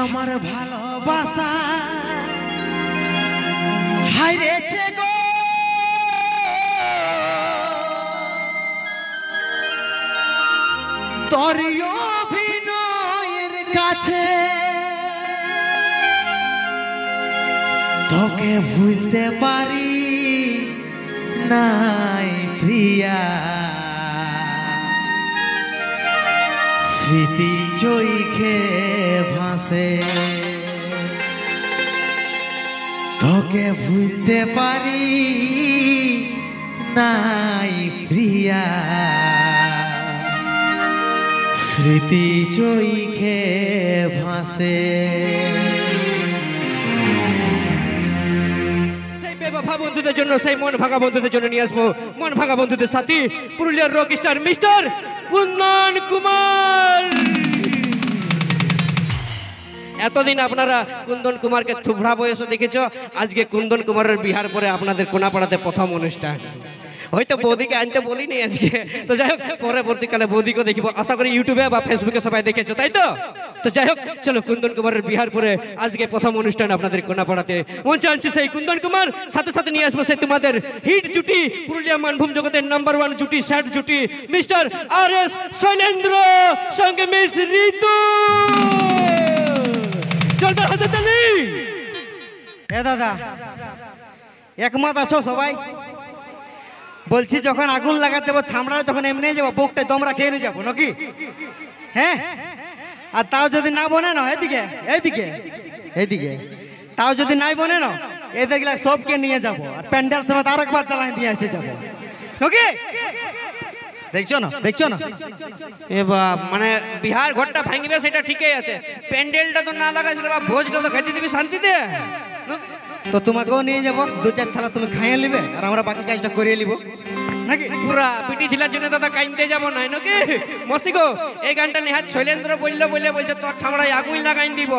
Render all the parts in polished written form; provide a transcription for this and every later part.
আমার ভালোবাসা হারিয়েছে গো তোর অভিনয়ের কাছে তোকে ভুলতে পারি নাই প্রিয়া স্মৃতি চৈখে ভাসে তোকে ভুলতে পারি নাই প্রিয়া স্মৃতি চৈখে ভাসে বেবফা বন্ধুদের জন্য সেই মন ভাঙা বন্ধুদের জন্য নিয়ে আসবো মন ভাঙা বন্ধুদের সাথী পুরুলিয়ার rock star mister Kundan Kumar. এতদিন আপনারা কুন্দন কুমারকে থুবড়া বয়সে দেখেছ, আজকে কুন্দন কুমারের বিহার পরে আপনাদের কোনাপাড়াতে প্রথম অনুষ্ঠান। হয়তো বৌদিকে আনতে বলিনি আজকে, তো যাই হোক পরবর্তীকালে বৌদিকে দেখিব, আশা করি ইউটিউবে বা ফেসবুকে সবাই দেখেছো, তাই তো? তো যাই হোক চলো, কুন্দন কুমারের বিহার পরে আজকে প্রথম অনুষ্ঠান আপনাদের কোনাপাড়াতে মঞ্চে আনছি সেই কুন্দন কুমার, সাথে সাথে নিয়ে আসবো সেই তোমাদের হিট জুটি, পুরুলিয়া মানভূম জগতের নাম্বার 1 জুটি, স্যাড জুটি, মিস্টার আর.এস. শৈলেন্দ্র সঙ্গে মিস ঋতু। চলবে হাতে তালি। এ দাদা একমত আছো সবাই? বলছি যখন আগুন লাগাতে যাবো ছামড়ায় তখন এমনি যাবো, বুকটাই তোমরা খেয়ে নিয়ে যাবো নাকি? হ্যাঁ, আর তাও যদি না বনে না এদিকে এইদিকে এইদিকে, তাও যদি নাই বনে না এদেরগুলা সবকে নিয়ে যাবো, আর প্যান্ডেল সময় আর একবার চালাই দিয়ে এসে যাবো নাকি? দেখছো না দেখছো না? এ বাপ, মানে বিহার ঘরটা ভাঙবে সেটা ঠিকই আছে, প্যান্ডেলটা তো না লাগাইছিল, ভোজটা তো খেতে দিবি শান্তিতে। তো তোমাকেও নিয়ে যাবো, 2-4 থালা তুমি খাইয়ে নিবে আর আমরা বাকি কাজটা করিয়ে নিব নাকি? পুরা পিটি ছিলার জন্য দাদা কাইনতে যাবো নাই নাকি? মসিগো এই গানটা নেহাত শৈলেন্দ্র বলছে তোর ছামড়ায় আগুন লাগাইন দিব।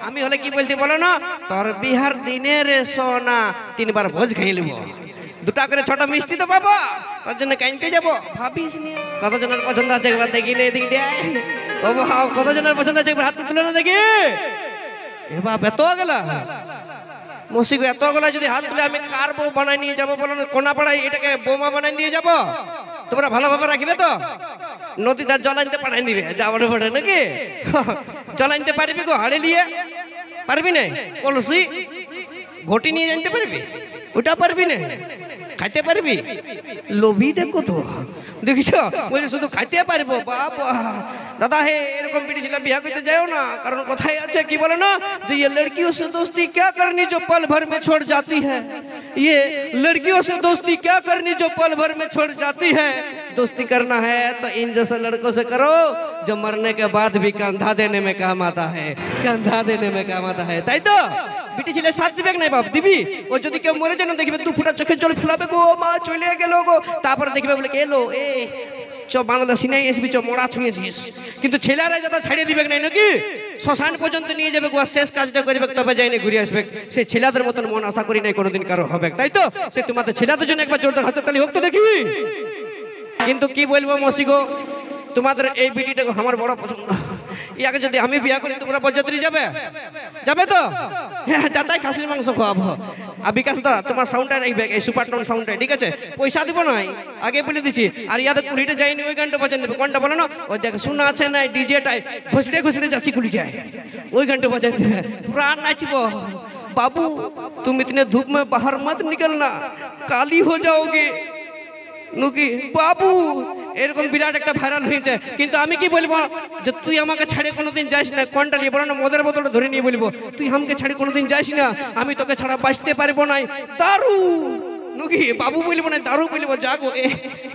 আমি হলে কি বলতে বলো না, তোর বিহার দিনের সোনা 3 বার ভোজ খাইয়ে নিব, 2টা করে ছোট মিষ্টি তো পাবো, তার জন্য কাইনতে যাবো। ভাবিস নি কতজনের পছন্দ আছে একবার দেখি না, এদিক দিয়ে ও বাবা, কতজনের পছন্দ আছে একবার হাত তুলে না দেখি। এ বাপ, এত গেলা মসিগো, এত গেলা যদি হাত তুলে আমি কার বউ বানাই নিয়ে যাবো বলো না? কোনাপাড়ায় এটাকে বোমা বানাই দিয়ে যাবো? তোমরা ভালোভাবে রাখবে তো? নদীতে জল আনতে পাঠাই দিবে যাবো পড়ে নাকি? জল আনতে পারবি গো? হাড়ে নিয়ে পারবি না? কলসি ঘটি নিয়ে জানতে পারবি? ওটা পারবি না? খাইতে পারবি? লোভী দেখো তো, দেখিস বলছে শুধু খাইতে পারবো। বাবা দাদা হে, এরকম পিটিছিলাম বিয়া করতে যাও না, কারণ কোথায় আছে কি বলে না যে ये लड़कियों से दोस्ती क्या करनी जो पल भर में छोड़ जाती है, ये लड़कियों से दोस्ती क्या करनी जो पल भर में छोड़ जाती है, दोस्ती करना है तो इन जैसे लड़कों से करो जो मरने के बाद भी कंधा देने में काम आता है, कंधा देने में काम आता है। তাই তো বিটি ছেলে সাথ দিবে নাই বাপ? দিবি। ও যদি কেউ মরে যেন দেখবে 2 ফুটা চোখের জল ফেলাবে গো, মা চলে গেল গো, তারপরে দেখবে বলে এলো এ চ বাংলা সিনাই এসবি চ মোড়া ছুঁয়েছিস। কিন্তু ছেলেরা দাদা ছাড়িয়ে দিবে নাই নাকি? শ্মশান পর্যন্ত নিয়ে যাবে গো, শেষ কাজটা করবে, তবে যাইনি ঘুরে আসবে। সেই ছেলেদের মতন মন আশা করি নাই কোনোদিন কারো হবে, তাই তো? সে তোমাদের ছেলেদের জন্য একবার জোরদার হাতে তালি হোক তো দেখি। কিন্তু কি বলবো মসিগো, তোমাদের এই বিটিটা আমার বড় পছন্দ। ইয়াকে যদি আমি বিয়া করি তোমরা বরযাত্রী যাবে? যাবে তো? হ্যাঁ, চাচাই খাসির মাংস খাওয়াবো। আর বিকাশ দা তোমার সাউন্ডটা রাখবে, এই সুপার টোন সাউন্ডটা, ঠিক আছে? পয়সা দিব নাই, আগে বলে দিছি। আর ইয়াদের কুলিটা যায়নি, ওই গানটা বাজান দেবে। কোনটা বলো না? ওই দেখ শোনা আছে না ডিজেটাই, ঘষড়ে ঘষড়ে যাচ্ছি কুলি যায়, ওই গানটা বাজান দেবে। প্রাণ নাচবো। बाबू तुम इतने धूप में बाहर मत निकलना, काली हो जाओगे নুকি। বাবু এরকম বিরাট একটা ভাইরাল হয়েছে, কিন্তু আমি কি বলবো যে তুই আমাকে ছাড়ে কোনোদিন যাস না। কোনটা নিয়ে বলো না? মদের বোতলটা ধরে নিয়ে বলবো তুই আমাকে ছাড়ে কোনোদিন যাস না, আমি তোকে ছাড়া বাঁচতে পারবো না। দারু নুকি, বাবু বলবো না, দারু বলবো। যাগো এ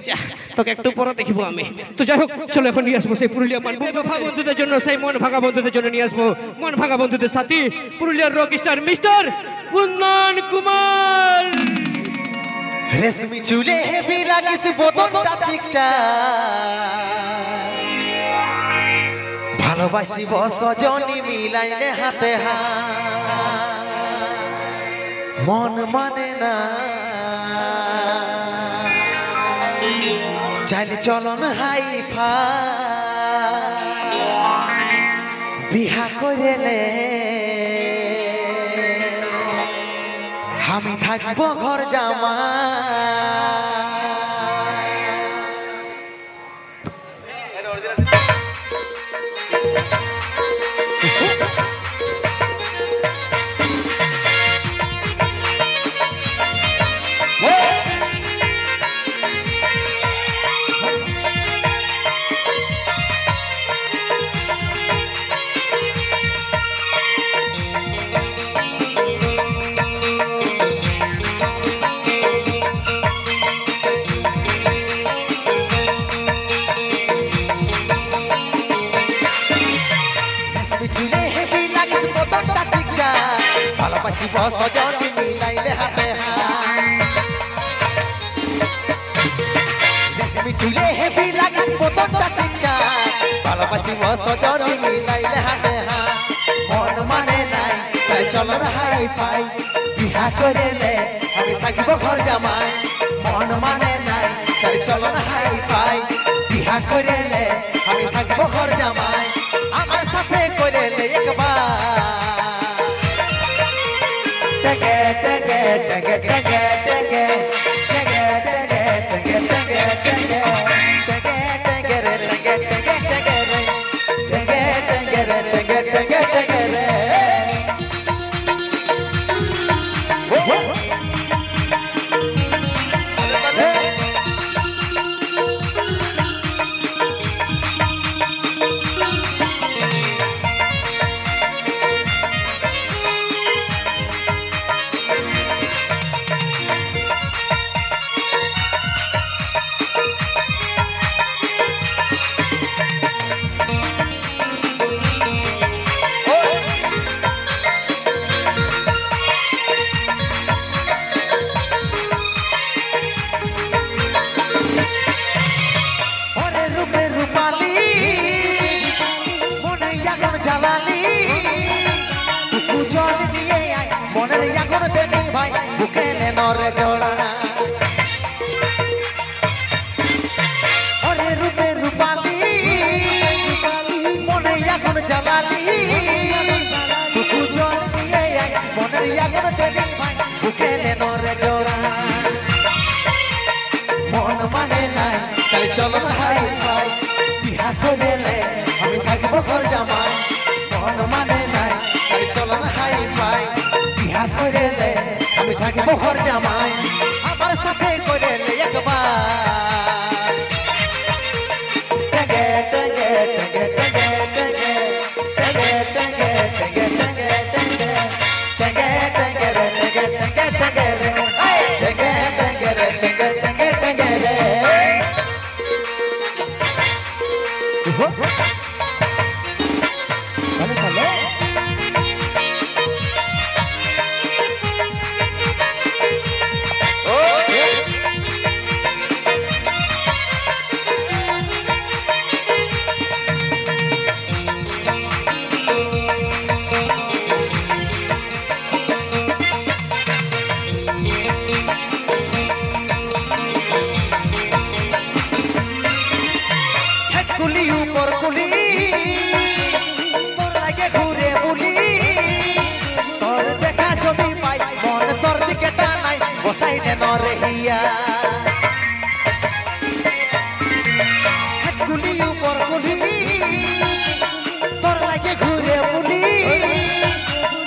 যা, তোকে একটু পরে দেখবো আমি। তো যাই হোক চলো, এখন নিয়ে আসবো সেই পুরুলিয়া মানভূম বন্ধুদের জন্য, সেই মন ভাঙা বন্ধুদের জন্য নিয়ে আসবো মন ভাঙা বন্ধুদের সাথী পুরুলিয়ার rock star mister Kundan Kumar. রেশমি চুলে হেভি লাগিস বদনটা চিকটা, ভালোবাসি বসজনি মিলাইলে হাতে মন মানে না, চাইলে চলন হাই ফা বিহা করেলে আমি থাকবো ঘর জামা সজনী মিলাইলে হাতে রেশমি চুলে হেবি লাগিস বোতলটা চিকচা ভালোবাসিব সজনী মিলাইলে হাতে মন মানে নাই চাই চল হাই ফাই বিহা করেলে আমি থাকিব ঘর জামাই মন মানে নাই চাই চল হাই ফাই বিহা করেলে আমি থাকিব ঘর জামাই আমার সাথে করেলে একবার নরে জোড়া ওরে রূপে রূপালি মনে এখন জ্বালালি বুকু জল দিয়ে মনের এখন দেবী ভাই বুকেলে নরে জোড়া মন মানে নাই তাহলে চলো হাই ভাই বিহা করেলে আমি থাকবো ঘর জামাই মন মানে নাই তাহলে চলো হাই ভাই বিহা করেলে আমি থাকিব ঘর জামাই আমার সাথে করেলে একবার টগে টগে টগে টগে টগে টগে টগে টগে টগে টগে টগে রে টগে টগে টগে রে টগে টগে রে টগে টগে টগে রে ভালো ভালো নরেহিয়া গুলি উপর গুলি তোর লাগে ঘুরে বুলি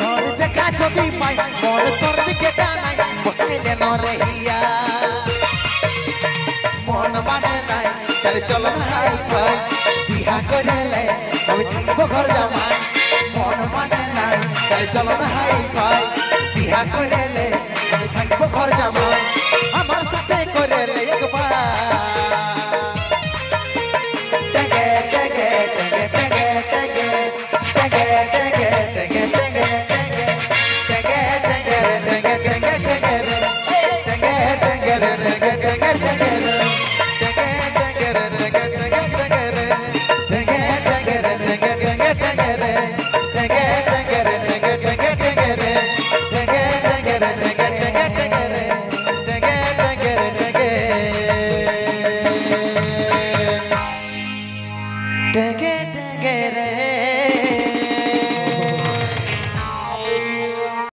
তোর দেখা যদি পাই মন তোর দিকে টানাই বসাইলে নরেহিয়া মন মানে নাই চলে চলো হাই ফাই বিহা করেলে আমি থাকবো ঘর জামাই মন মানে নাই চলে চলো হাই ফাই বিহা করেলে আমি থাকবো ঘর জামাই আমার